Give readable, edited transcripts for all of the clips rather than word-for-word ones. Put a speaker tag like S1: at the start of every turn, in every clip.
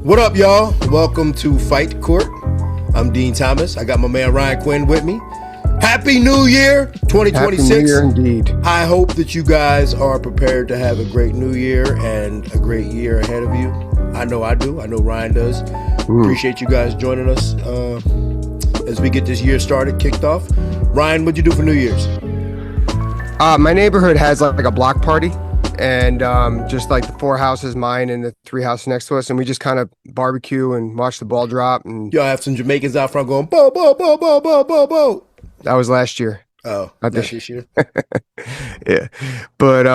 S1: What up, y'all? Welcome to Fight Court. I'm Dean Thomas. I got my man Ryan Quinn with me. Happy New Year, 2026.
S2: Happy New Year indeed.
S1: I hope that you guys are prepared to have a great New Year and a great year ahead of you. I know I do. I know Ryan does. Appreciate you guys joining us as we get this year started, kicked off. Ryan, what'd you do for New Year's?
S2: My neighborhood has like a block party, and just like the 4 houses, mine and the 3 houses next to us, and we just kind of barbecue and watch the ball drop. And
S1: Y'all have some Jamaicans out front going, bo, bo, bo, bo, bo, bo, bo.
S2: that was last year.
S1: Oh,
S2: Not
S1: that's
S2: this
S1: this year?
S2: Yeah, but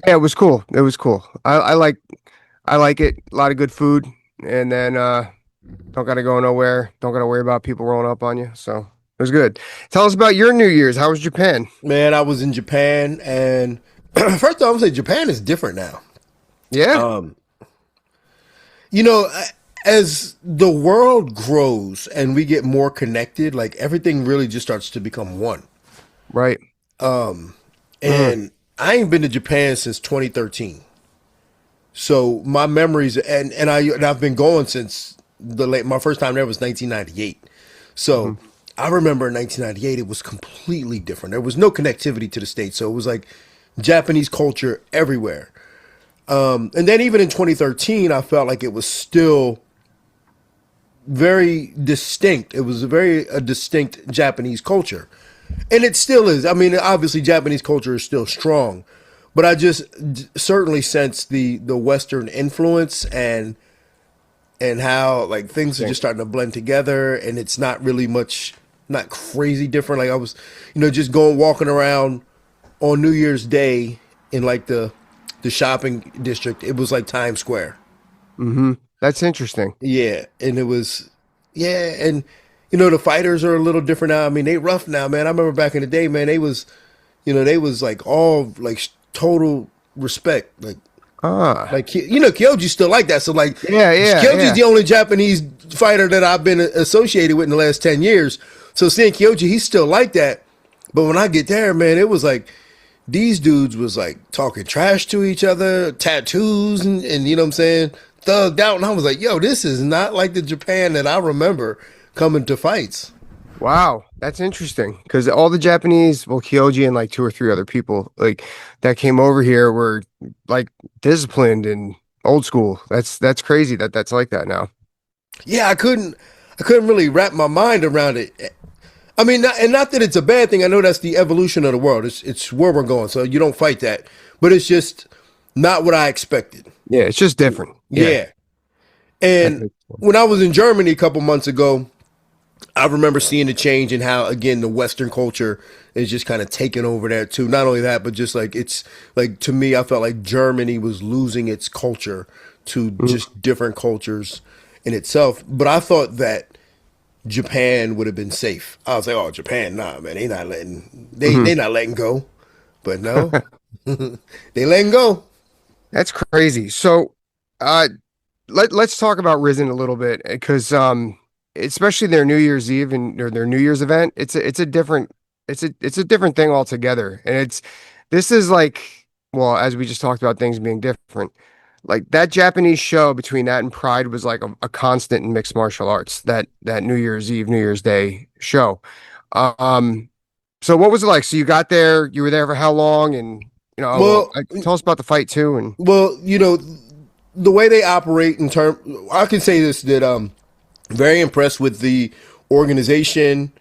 S2: yeah, it was cool. It was cool. I like it. A lot of good food, and then don't gotta go nowhere. Don't gotta worry about people rolling up on you. So it was good. Tell us about your New Year's. How was Japan?
S1: Man, I was in Japan, and first off, I would say Japan is different now.
S2: Yeah.
S1: You know, as the world grows and we get more connected, like everything really just starts to become one.
S2: Right.
S1: And I ain't been to Japan since 2013. So my memories, and I've been going since my first time there was 1998. So I remember in 1998 it was completely different. There was no connectivity to the States, so it was like Japanese culture everywhere. And then even in 2013, I felt like it was still very distinct. It was a distinct Japanese culture. And it still is. I mean, obviously Japanese culture is still strong, but I just certainly sense the Western influence and how like things are just starting to blend together, and it's not really not crazy different. Like I was, just walking around on New Year's Day in like the shopping district. It was like Times Square.
S2: That's interesting.
S1: Yeah, and it was, and the fighters are a little different now. I mean, they rough now, man. I remember back in the day, man, they was like all like total respect, like Kyoji's still like that. So like, Kyoji's the only Japanese fighter that I've been associated with in the last 10 years. So seeing Kyoji, he's still like that. But when I get there, man, it was like these dudes was like talking trash to each other, tattoos, and you know what I'm saying, thugged out. And I was like, yo, this is not like the Japan that I remember coming to fights.
S2: Wow, that's interesting, because all the Japanese, well, Kyoji and like 2 or 3 other people like that came over here were like disciplined and old school. That's crazy that's like that now.
S1: Yeah, I couldn't really wrap my mind around it. I mean, not that it's a bad thing. I know that's the evolution of the world. It's where we're going, so you don't fight that. But it's just not what I expected.
S2: Yeah, it's just different.
S1: Yeah. And when I was in Germany a couple months ago, I remember seeing the change in how, again, the Western culture is just kind of taking over there too. Not only that, but just like it's like, to me, I felt like Germany was losing its culture to just different cultures in itself. But I thought that Japan would have been safe. I was like, oh, Japan, nah, man, they not letting go. But no, they letting go.
S2: That's crazy. So, let's talk about Rizin a little bit, because especially their New Year's Eve and their New Year's event, it's a different thing altogether. And this is like, well, as we just talked about things being different, like that Japanese show between that and Pride was like a constant in mixed martial arts, that New Year's Eve, New Year's Day show. So what was it like? So you got there, you were there for how long? And tell us about the fight too. And
S1: well, the way they operate I can say this, that very impressed with the organization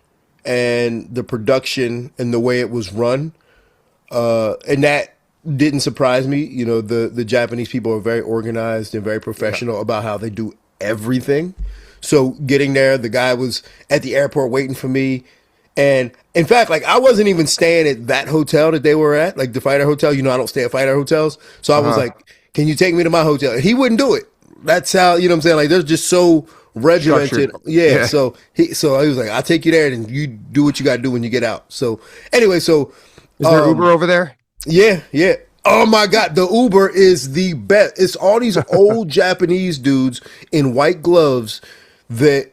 S1: and the production and the way it was run. And that didn't surprise me. The Japanese people are very organized and very professional about how they do everything. So getting there, the guy was at the airport waiting for me. And in fact, like I wasn't even staying at that hotel that they were at, like the fighter hotel. I don't stay at fighter hotels. So I was like, can you take me to my hotel? And he wouldn't do it. That's how, you know what I'm saying? Like they're just so regimented. Yeah. So he was like, I'll take you there and you do what you got to do when you get out. So anyway, is
S2: there Uber over there?
S1: Yeah. Oh my God, the Uber is the best. It's all these old Japanese dudes in white gloves that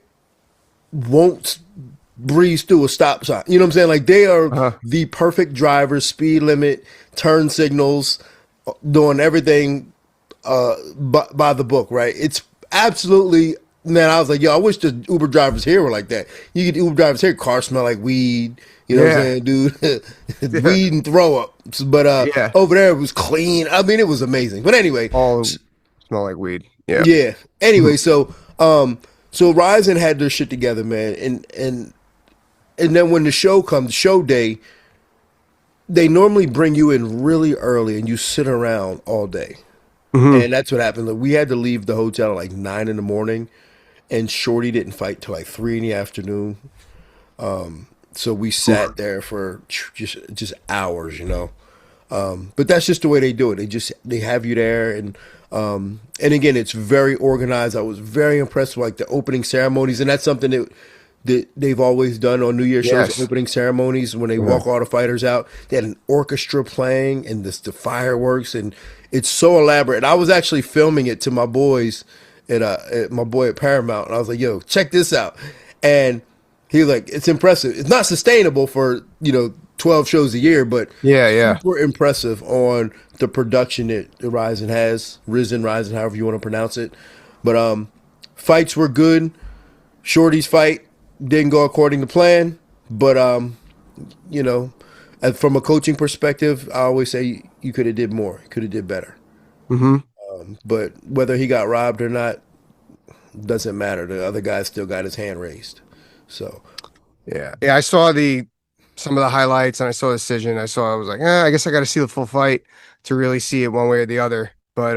S1: won't breeze through a stop sign. You know what I'm saying? Like they are the perfect drivers, speed limit, turn signals, doing everything by the book, right? It's absolutely. Man, I was like, yo, I wish the Uber drivers here were like that. You get Uber drivers here, cars smell like weed. You know what I'm
S2: Yeah.
S1: saying, dude?
S2: Yeah.
S1: Weed and throw up. But
S2: Yeah.
S1: over there it was clean. I mean, it was amazing. But anyway,
S2: All smell like weed. Yeah.
S1: yeah. Anyway, so Rizin had their shit together, man, and then when the show comes, show day, they normally bring you in really early and you sit around all day.
S2: Hmm.
S1: And that's what happened. Like, we had to leave the hotel at like 9 in the morning, and Shorty didn't fight till like 3 in the afternoon. So we sat there for just hours, you know. But that's just the way they do it. They have you there, and again, it's very organized. I was very impressed with like the opening ceremonies, and that's something that they've always done on New Year's shows,
S2: Yes.
S1: opening ceremonies when they
S2: Yeah.
S1: walk all the fighters out. They had an orchestra playing and the fireworks, and it's so elaborate. And I was actually filming it to my boys at my boy at Paramount, and I was like, "Yo, check this out," and he was like, "It's impressive. It's not sustainable for 12 shows a year, but
S2: Yeah. Yeah.
S1: super impressive on the production that Rizin has, Rizin, however you want to pronounce it." But fights were good. Shorty's fight didn't go according to plan, but you know, and from a coaching perspective, I always say you could have did more, could have did better.
S2: Hmm.
S1: But whether he got robbed or not doesn't matter. The other guy still got his hand raised. So
S2: Yeah. Yeah. I saw some of the highlights and I saw the decision. I was like, I guess I got to see the full fight to really see it one way or the other. But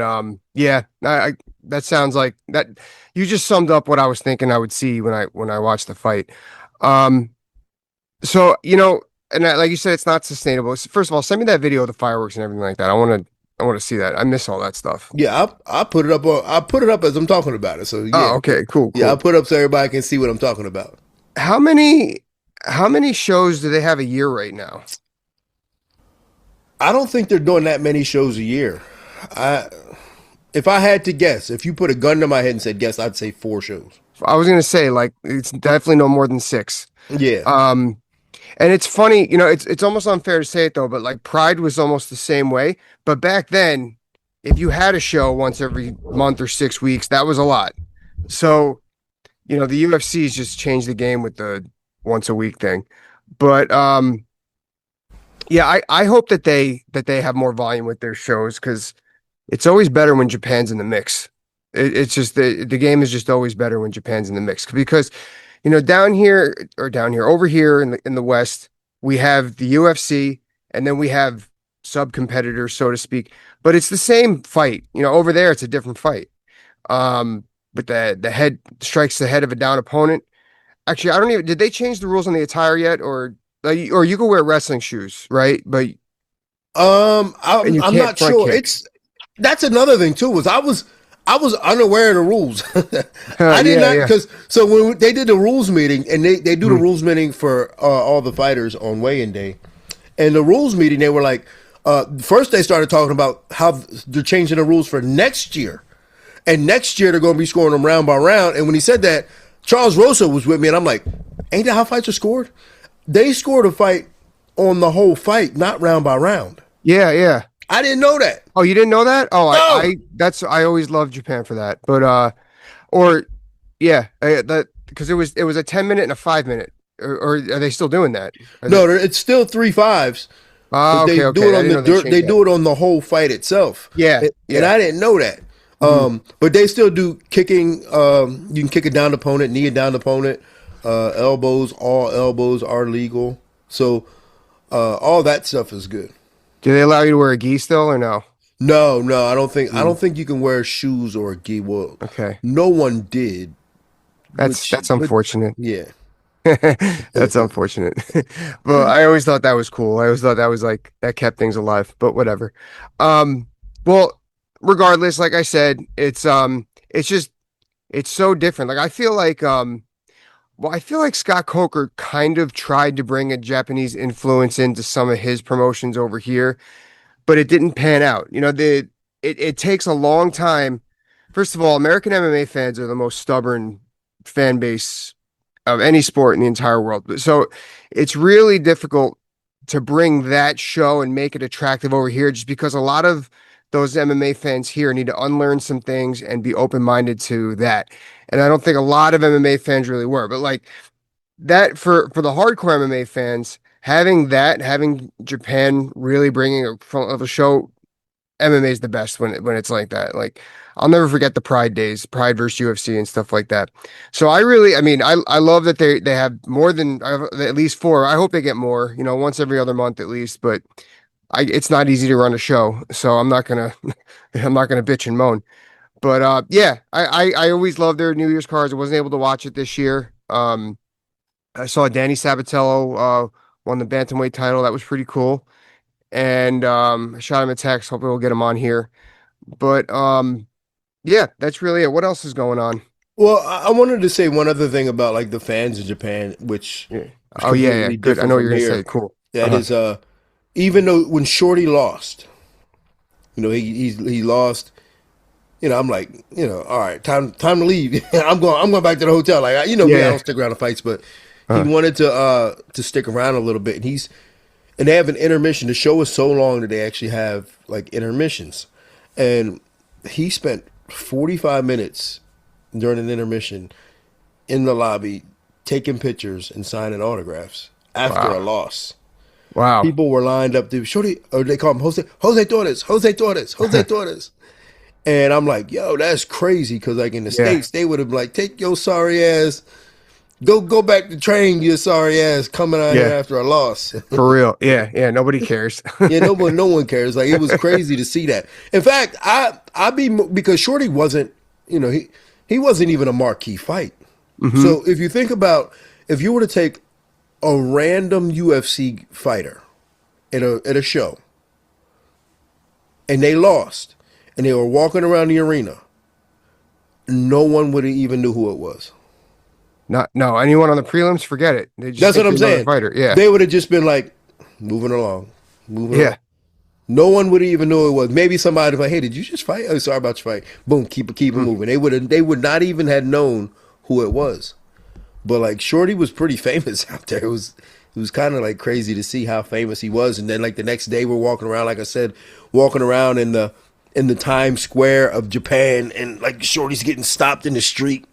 S2: yeah, that sounds like that. You just summed up what I was thinking I would see when I watched the fight. Um, so and like you said, it's not sustainable. First of all, send me that video of the fireworks and everything like that. I want to see that. I miss all that stuff.
S1: yeah, I put it up I put it up as I'm talking about it. So yeah,
S2: Oh, okay, cool,
S1: yeah, I
S2: cool.
S1: put it up so everybody can see what I'm talking about.
S2: How many how many shows do they have a year right now?
S1: I don't think they're doing that many shows a year. I If I had to guess, if you put a gun to my head and said guess, I'd say 4 shows.
S2: I was gonna say like it's definitely no more than six.
S1: Yeah.
S2: Um, and it's funny, it's almost unfair to say it though, but like Pride was almost the same way. But back then, if you had a show once every month or 6 weeks, that was a lot. So, the UFC's just changed the game with the once a week thing. But yeah, I hope that they have more volume with their shows because it's always better when Japan's in the mix. It's just the game is just always better when Japan's in the mix because over here in the West, we have the UFC and then we have sub competitors, so to speak. But it's the same fight. Over there it's a different fight. But the head strikes the head of a down opponent. Actually, I don't even did they change the rules on the attire yet, or you can wear wrestling shoes, right? But and you
S1: I'm
S2: can't
S1: not
S2: front
S1: sure.
S2: kick.
S1: That's another thing too. I was unaware of the rules. I did
S2: Yeah,
S1: not
S2: yeah.
S1: because so when they did the rules meeting and they do the rules meeting for all the fighters on weigh-in day, and the rules meeting they were like, first they started talking about how they're changing the rules for next year, and next year they're going to be scoring them round by round. And when he said that, Charles Rosa was with me, and I'm like, ain't that how fights are scored? They scored a fight on the whole fight, not round by round.
S2: Yeah, yeah.
S1: I didn't know that.
S2: Oh, you didn't know that? Oh,
S1: No.
S2: I always loved Japan for that. But or yeah, that because it was a 10 minute and a 5 minute. Or are they still doing that?
S1: No, it's still 3 5s,
S2: Oh,
S1: but they
S2: okay,
S1: do
S2: okay.
S1: it
S2: I
S1: on
S2: didn't
S1: the
S2: know they
S1: dirt.
S2: changed
S1: They
S2: that.
S1: do it on the whole fight itself.
S2: Yeah,
S1: And
S2: yeah.
S1: I didn't know that. But they still do kicking. You can kick a down opponent, knee a down opponent. Elbows, all elbows are legal. So all that stuff is good.
S2: Do they allow you to wear a gi still or no?
S1: No, no, I don't think you can wear shoes or a gi. Well,
S2: Okay.
S1: no one did.
S2: That's
S1: But
S2: unfortunate.
S1: yeah,
S2: That's unfortunate. But I always thought that was cool. I always thought that was like that kept things alive, but whatever. Well, regardless, like I said, it's just it's so different. Like I feel like Scott Coker kind of tried to bring a Japanese influence into some of his promotions over here, but it didn't pan out. It takes a long time. First of all, American MMA fans are the most stubborn fan base of any sport in the entire world. So it's really difficult to bring that show and make it attractive over here just because a lot of those MMA fans here need to unlearn some things and be open-minded to that. And I don't think a lot of MMA fans really were, but like that for the hardcore MMA fans, having Japan really bringing a front level show, MMA is the best when it's like that. Like I'll never forget the Pride days, Pride versus UFC and stuff like that. So I mean, I love that they have more than at least four. I hope they get more, once every other month at least. But it's not easy to run a show, so I'm not gonna I'm not gonna bitch and moan. But yeah, I always love their New Year's cards. I wasn't able to watch it this year. I saw Danny Sabatello won the bantamweight title. That was pretty cool. And I shot him a text. Hoping we'll get him on here. But yeah, that's really it. What else is going on?
S1: Well, I wanted to say one other thing about like the fans in Japan, which
S2: Yeah.
S1: is
S2: Oh yeah, yeah.
S1: completely
S2: Good. I
S1: different
S2: know what
S1: from
S2: you're gonna say.
S1: here.
S2: Cool.
S1: That
S2: Uh-huh.
S1: is, even though when Shorty lost, he lost. I'm like, all right, time to leave. I'm going back to the hotel. Like, me, I
S2: Yeah.
S1: don't stick around the fights, but he
S2: Uh,
S1: wanted to stick around a little bit. And they have an intermission. The show is so long that they actually have like intermissions, and he spent 45 minutes during an intermission in the lobby taking pictures and signing autographs after a
S2: wow.
S1: loss.
S2: Wow.
S1: People were lined up to Shorty, or they call him Jose Torres, Jose Torres, Jose Torres. And I'm like, yo, that's crazy. Cause like in the
S2: Yeah.
S1: States, they would have been like, take your sorry ass, go back to train your sorry ass coming out here
S2: Yeah.
S1: after a loss.
S2: For real. Yeah. Yeah. Nobody cares.
S1: Yeah, no one cares. Like it was crazy to see that. In fact, because Shorty wasn't, he wasn't even a marquee fight.
S2: hmm
S1: So if you think about, if you were to take a random UFC fighter at a show and they lost and they were walking around the arena, no one would have even knew who it was.
S2: Not no anyone on the prelims, forget it. They just
S1: That's
S2: think
S1: what
S2: they're
S1: I'm
S2: another
S1: saying.
S2: fighter. Yeah.
S1: They would have just been like moving along, moving along.
S2: Yeah.
S1: No one would even know it was. Maybe somebody was like, "Hey, did you just fight? Oh, sorry about your fight." Boom, keep it
S2: Mhm.
S1: moving. They would not even have known who it was. But like Shorty was pretty famous out there. It was kind of like crazy to see how famous he was. And then like the next day we're walking around, like I said, walking around in the Times Square of Japan, and like Shorty's getting stopped in the street.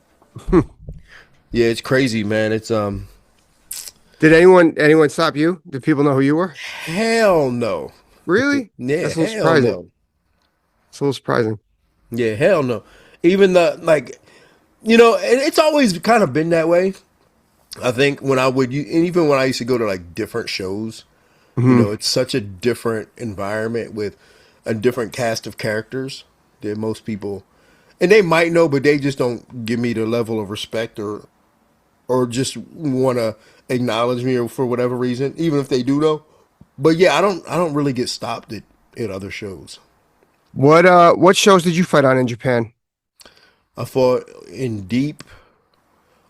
S1: Yeah, it's crazy, man. It's
S2: Did anyone stop you? Did people know who you were?
S1: hell no.
S2: Really?
S1: Yeah,
S2: That's a little
S1: hell
S2: surprising.
S1: no.
S2: It's a little surprising.
S1: Yeah, hell no. Even the like, and it's always kind of been that way. I think and even when I used to go to like different shows,
S2: hmm
S1: it's such a different environment with a different cast of characters that most people, and they might know, but they just don't give me the level of respect or just want to acknowledge me or for whatever reason, even if they do know. But yeah, I don't really get stopped at other shows.
S2: What shows did you fight on in Japan?
S1: I fought in Deep,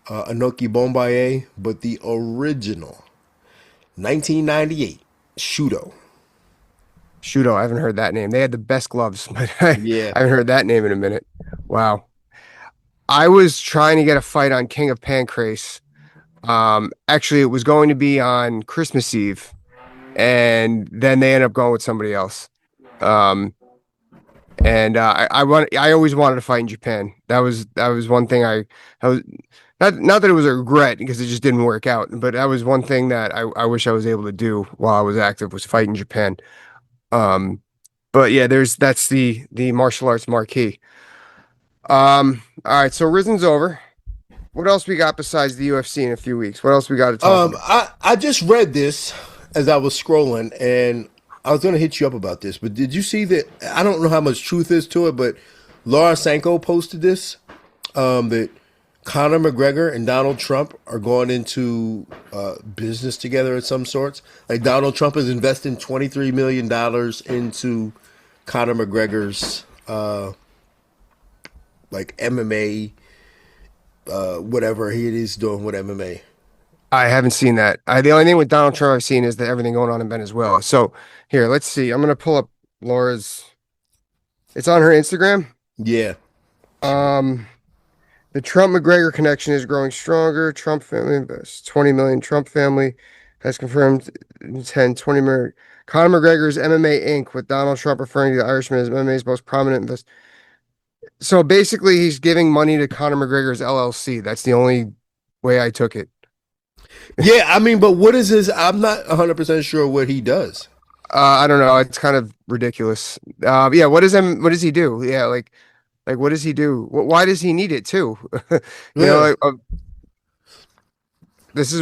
S1: Anoki Bombaye, but the original 1998 Shudo.
S2: Shudo, I haven't heard that name. They had the best gloves, but I
S1: Yeah.
S2: haven't heard that name in a minute. Wow. I was trying to get a fight on King of Pancrase. Actually, it was going to be on Christmas Eve, and then they ended up going with somebody else. Um, and I always wanted to fight in Japan. That was one thing I was not that it was a regret because it just didn't work out, but that was one thing that I wish I was able to do while I was active was fight in Japan. Um, but yeah, that's the martial arts marquee. All right, so Rizen's over. What else we got besides the UFC in a few weeks? What else we got to talk about?
S1: I just read this as I was scrolling, and I was going to hit you up about this, but did you see that? I don't know how much truth is to it, but Laura Sanko posted this, that Conor McGregor and Donald Trump are going into business together of some sorts. Like Donald Trump is investing $23 million into Conor McGregor's like MMA, whatever he is doing with MMA.
S2: I haven't seen that. The only thing with Donald Trump I've seen is that everything going on in Venezuela. So here, let's see. I'm gonna pull up Laura's. It's on her Instagram.
S1: Yeah.
S2: Um, the Trump McGregor connection is growing stronger. Trump family invests 20 million. Trump family. has confirmed 20 million. Conor McGregor's MMA Inc. with Donald Trump referring to the Irishman as MMA's most prominent invest. So basically, he's giving money to Conor McGregor's LLC. That's the only way I took it.
S1: Yeah, I mean, but what is his? I'm not 100% sure what he does.
S2: I don't know. It's kind of ridiculous. Yeah. What does he do? Yeah. Like, what does he do? Why does he need it too? You know,
S1: Yeah,
S2: this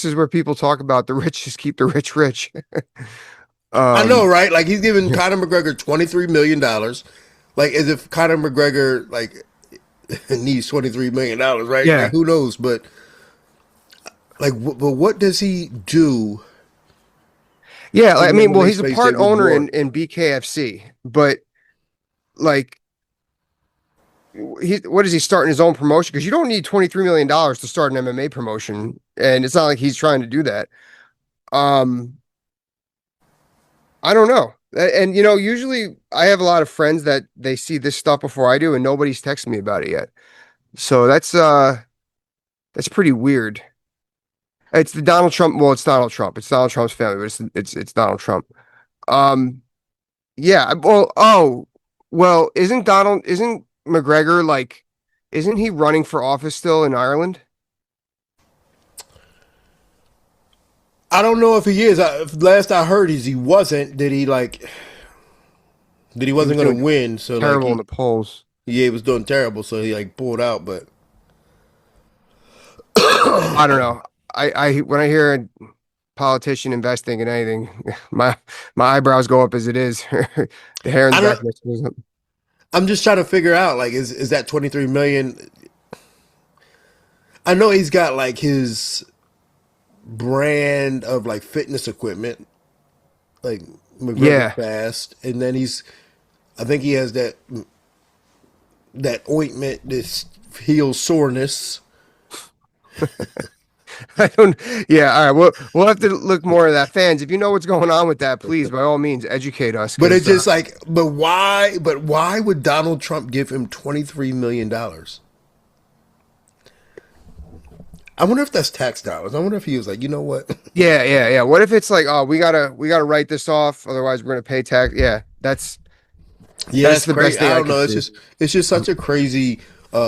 S2: is where people talk about the rich just keep the rich rich.
S1: I know,
S2: Um,
S1: right? Like he's giving Conor McGregor $23 million, like as if Conor McGregor like needs $23 million, right? Like
S2: yeah,
S1: who knows? But like, but what does he do
S2: yeah.
S1: in
S2: I
S1: the
S2: mean, well,
S1: MMA
S2: he's a
S1: space
S2: part
S1: that would
S2: owner
S1: warrant?
S2: in BKFC, but like, what is he starting his own promotion? Because you don't need $23 million to start an MMA promotion, and it's not like he's trying to do that. Um, I don't know. And you know, usually I have a lot of friends that they see this stuff before I do, and nobody's texted me about it yet. So that's pretty weird. It's the Donald Trump. Well, it's Donald Trump. It's Donald Trump's family, but it's Donald Trump. Um, yeah. Well, isn't McGregor like, isn't he running for office still in Ireland?
S1: I don't know if he is. Last I heard is he wasn't. That he
S2: He was
S1: wasn't going
S2: doing
S1: to win. So like
S2: terrible in the polls.
S1: he was doing terrible. So he like pulled out. But
S2: I don't know. I when I hear a politician investing in anything, my eyebrows go up as it is. The hair in the
S1: I
S2: back
S1: don't.
S2: of my neck goes up.
S1: I'm just trying to figure out like is that 23 million? I know he's got like his brand of like fitness equipment, like McGregor
S2: Yeah.
S1: Fast, and then I think he has that ointment that heals soreness.
S2: I don't. Yeah. All right. We'll have to look more at that. Fans, if you know what's going on with that, please, by all means, educate us.
S1: But it's
S2: Because
S1: just like, but why? But why would Donald Trump give him $23 million? I wonder if that's tax dollars. I wonder if he was like, you know what?
S2: yeah. What if it's like, oh, we gotta write this off, otherwise we're gonna pay tax. Yeah,
S1: Yeah,
S2: that's
S1: that's
S2: the
S1: crazy.
S2: best thing
S1: I
S2: I
S1: don't
S2: could
S1: know.
S2: see.
S1: It's just such a crazy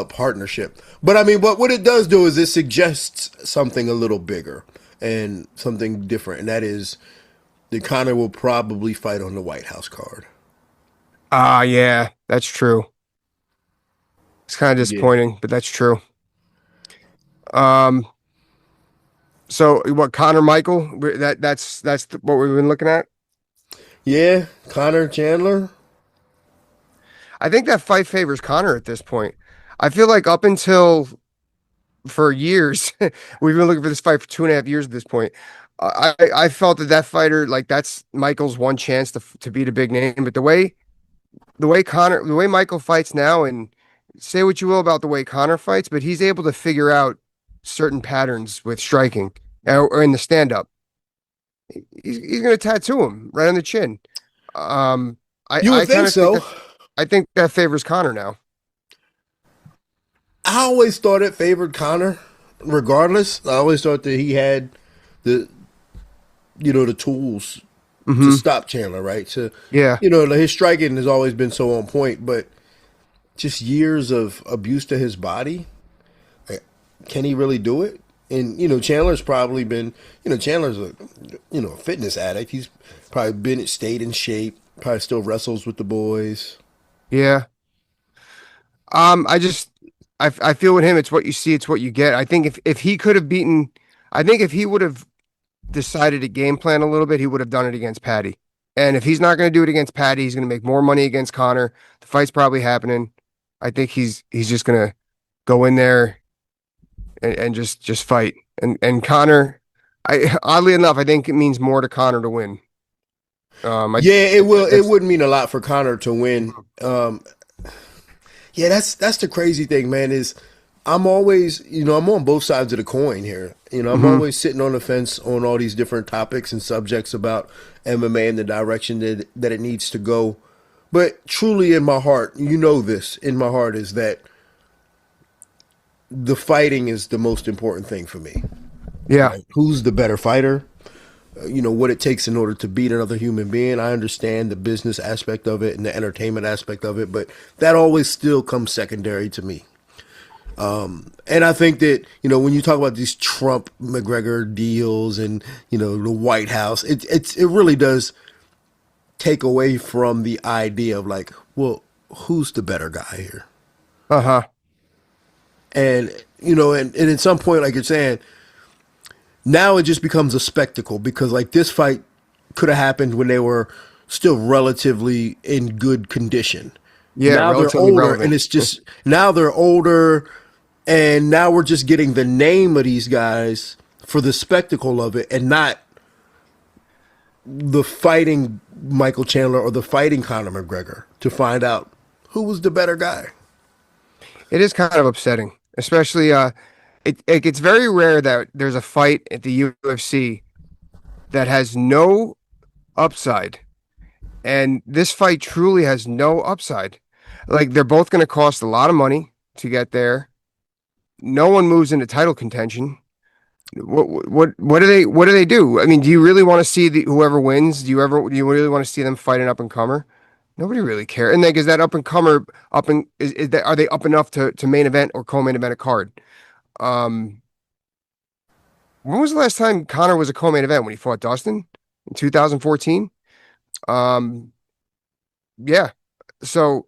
S1: partnership. But I mean, what it does do is it suggests something a little bigger and something different, and that is that Connor will probably fight on the White House card.
S2: Yeah, that's true. It's kind of
S1: Yeah,
S2: disappointing, but that's true. Um, so what, Connor Michael? What we've been looking at.
S1: yeah. Connor Chandler.
S2: I think that fight favors Connor at this point. I feel like up until for years, we've been looking for this fight for 2.5 years at this point. I felt that fighter, like, that's Michael's one chance to beat a big name. But the way Michael fights now, and say what you will about the way Connor fights, but he's able to figure out certain patterns with striking or in the stand up. He's going to tattoo him right on the chin. Um,
S1: You would
S2: I kind
S1: think
S2: of think
S1: so.
S2: that I think that favors Connor now.
S1: I always thought it favored Connor. Regardless, I always thought that he had the the tools to
S2: Hmm.
S1: stop Chandler, right? So,
S2: Yeah.
S1: his striking has always been so on point, but just years of abuse to his body, like, can he really do it? And Chandler's probably been, Chandler's a fitness addict. He's probably stayed in shape. Probably still wrestles with the boys.
S2: Yeah. I just I feel with him, it's what you see, it's what you get. I think if he could have beaten, I think if he would have decided to game plan a little bit, he would have done it against Patty. And if he's not going to do it against Patty, he's going to make more money against Connor. The fight's probably happening. I think he's just going to go in there and just fight. And Connor, I oddly enough, I think it means more to Connor to win. I
S1: Yeah, it will. It
S2: that's
S1: would mean a lot for Connor to win. Yeah, that's the crazy thing, man. Is I'm always, I'm on both sides of the coin here. I'm
S2: mhm.
S1: always sitting on the fence on all these different topics and subjects about MMA and the direction that it needs to go. But truly, in my heart, this in my heart is that the fighting is the most important thing for me.
S2: Yeah.
S1: Right? Who's the better fighter? what it takes in order to beat another human being. I understand the business aspect of it and the entertainment aspect of it, but that always still comes secondary to me. And I think that, when you talk about these Trump McGregor deals and, the White House, it really does take away from the idea of like, well, who's the better guy here?
S2: Uh-huh.
S1: And, and at some point, like you're saying, now it just becomes a spectacle because like this fight could have happened when they were still relatively in good condition.
S2: Yeah,
S1: Now they're
S2: relatively
S1: older
S2: relevant.
S1: and it's just now they're older and now we're just getting the name of these guys for the spectacle of it and not the fighting Michael Chandler or the fighting Conor McGregor to find out who was the better guy.
S2: It is kind of upsetting, especially it's very rare that there's a fight at the UFC that has no upside. And this fight truly has no upside. Like they're both going to cost a lot of money to get there. No one moves into title contention. What do they do? I mean, do you really want to see whoever wins? Do you really want to see them fight an up and comer? Nobody really cares. And like, is that up and comer are they up enough to main event or co-main event a card? Um, when was the last time Connor was a co-main event when he fought Dustin in 2014? Um, yeah. So,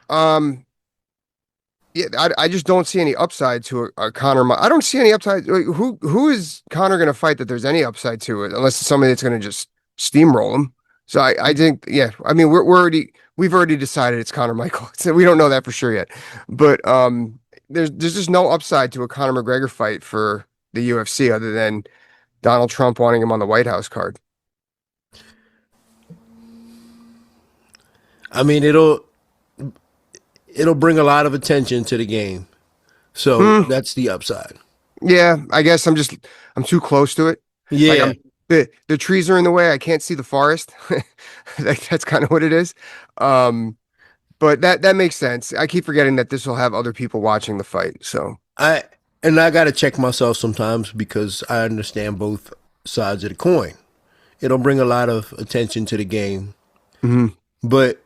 S2: um, yeah, I just don't see any upside to a Connor. I don't see any upside. Like, who is Connor going to fight that there's any upside to it, unless it's somebody that's going to just steamroll him. So I think, yeah, I mean, we've already decided it's Conor Michael. So we don't know that for sure yet, but there's just no upside to a Conor McGregor fight for the UFC other than Donald Trump wanting him on the White House card.
S1: I mean, it'll bring a lot of attention to the game. So
S2: Hmm.
S1: that's the upside.
S2: Yeah, I guess I'm too close to it. Like
S1: Yeah.
S2: the trees are in the way. I can't see the forest. That's kind of what it is. Um, but that makes sense. I keep forgetting that this will have other people watching the fight. So
S1: I I got to check myself sometimes because I understand both sides of the coin. It'll bring a lot of attention to the game,
S2: mhm.
S1: but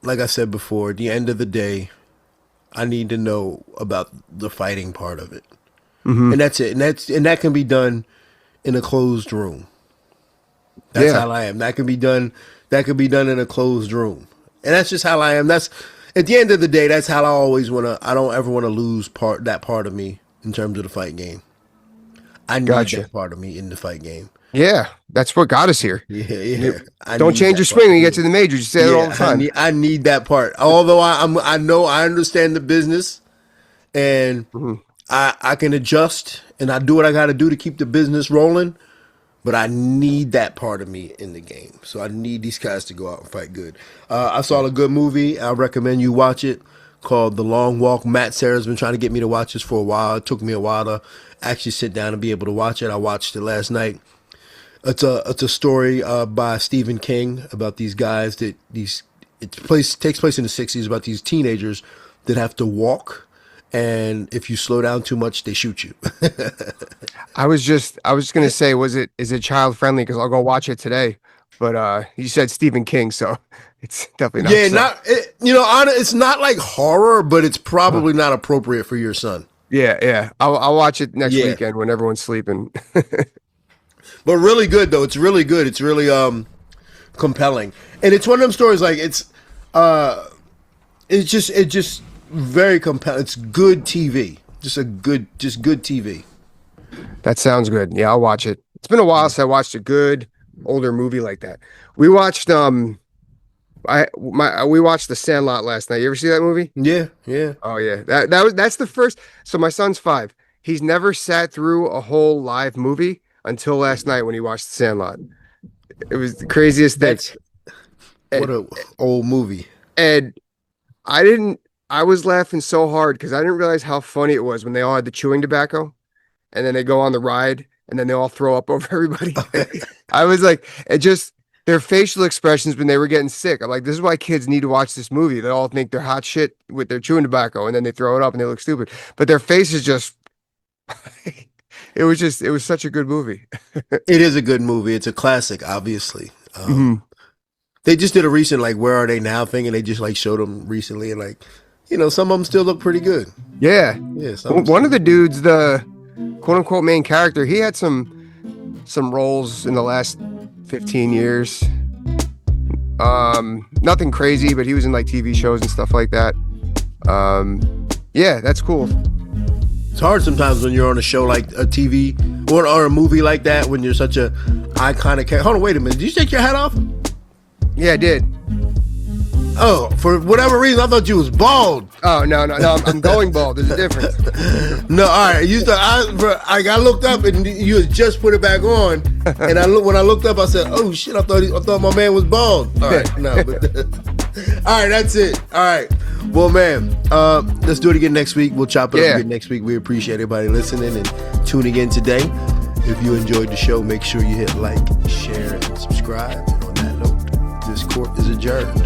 S1: like I said before, at the end of the day, I need to know about the fighting part of it.
S2: Mhm.
S1: And that's it. And that can be done in a closed room. That's
S2: Yeah,
S1: how I am. That could be done in a closed room. And that's just how I am. That's at the end of the day, that's how I don't ever want to lose that part of me in terms of the fight game. I need
S2: gotcha.
S1: that part of me in the fight game.
S2: Yeah, that's what got us here.
S1: Yeah,
S2: You-
S1: yeah. I
S2: Don't
S1: need
S2: change your
S1: that part.
S2: swing when you
S1: Yeah.
S2: get to the majors. You say it all
S1: Yeah,
S2: the
S1: I
S2: time.
S1: need I need that part. Although I know I understand the business and
S2: Mhm.
S1: I can adjust and I do what I got to do to keep the business rolling, but I need that part of me in the game. So I need these guys to go out and fight good. I saw a good movie. I recommend you watch it called The Long Walk. Matt Sarah's been trying to get me to watch this for a while. It took me a while to actually sit down and be able to watch it. I watched it last night. It's a story by Stephen King about these guys that these takes place in the 60s about these teenagers that have to walk, and if you slow down too much, they shoot you.
S2: I was just gonna say, is it child friendly? Because I'll go watch it today. But you said Stephen King, so it's definitely not
S1: Yeah,
S2: so.
S1: it's not like horror, but it's
S2: Huh.
S1: probably not appropriate for your son.
S2: Yeah, yeah. I'll watch it next
S1: Yeah,
S2: weekend when everyone's sleeping.
S1: but really good though. It's really good. It's really compelling, and it's one of them stories like it's just very compelling. It's good TV. Just good TV.
S2: That sounds good. Yeah, I'll watch it. It's been a while since I watched a good older movie like that. We watched we watched The Sandlot last night. You ever see that movie?
S1: Yeah, yeah.
S2: Oh yeah. That's the first. So my son's 5. He's never sat through a whole live movie until last night when he watched The Sandlot. It was the craziest thing.
S1: That's
S2: And,
S1: what a old movie.
S2: and I didn't I was laughing so hard because I didn't realize how funny it was when they all had the chewing tobacco and then they go on the ride and then they all throw up over everybody. I was like, it just their facial expressions when they were getting sick. I'm like, this is why kids need to watch this movie. They all think they're hot shit with their chewing tobacco and then they throw it up and they look stupid. But their faces just it was such a good movie.
S1: It is a good movie. It's a classic, obviously.
S2: Mhm.
S1: They just did a recent like "Where Are They Now" thing, and they just like showed them recently, and like, some of them still look pretty good.
S2: Yeah.
S1: Yeah, some of them
S2: One of
S1: still-
S2: the dudes, the quote unquote main character, he had some roles in the last 15 years. Nothing crazy, but he was in like TV shows and stuff like that. Yeah, that's cool.
S1: It's hard sometimes when you're on a show like a TV or a movie like that when you're such a iconic character. Hold on, wait a minute. Did you take your hat off?
S2: Yeah, I did.
S1: Oh, for whatever reason, I thought you was bald.
S2: Oh no, I'm going bald. There's a difference.
S1: No, all right. I looked up and you had just put it back on, and when I looked up, I said, "Oh shit! I thought my man was bald." All right, no, but all right, that's it. All right, well, man, let's do it again next week. We'll chop it up again next week. We appreciate everybody listening and tuning in today. If you enjoyed the show, make sure you hit like, share, and subscribe. And on that note, this court is adjourned.